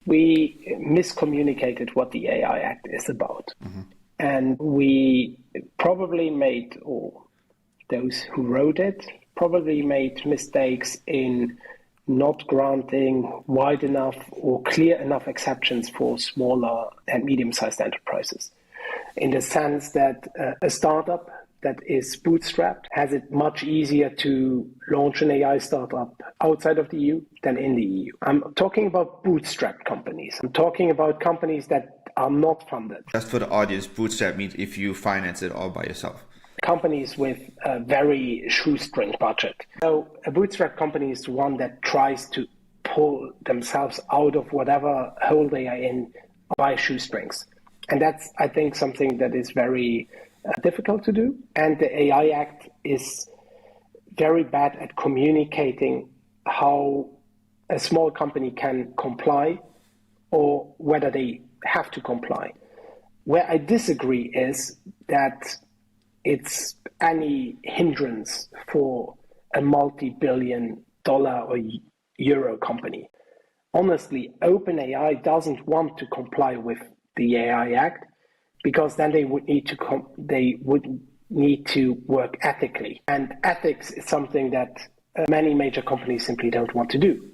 We miscommunicated what the AI Act is about. And we probably made, or those who wrote it, probably made mistakes in not granting wide enough or clear enough exceptions for smaller and medium-sized enterprises. In the sense that a startup that is bootstrapped has it much easier to launch an AI startup outside of the EU than in the EU. I'm talking about bootstrapped companies. I'm talking about companies that are not funded. Just for the audience, bootstrap means if you finance it all by yourself. Companies with a very shoestring budget. So a bootstrap company is one that tries to pull themselves out of whatever hole they are in by shoestrings. And that's, I think, something that is very difficult to do. And the AI Act is very bad at communicating how a small company can comply or whether they have to comply. Where I disagree is that it's any hindrance for a multi-billion dollar or euro company. Honestly, OpenAI doesn't want to comply with the AI Act because then they would need to work ethically. And ethics is something that many major companies simply don't want to do.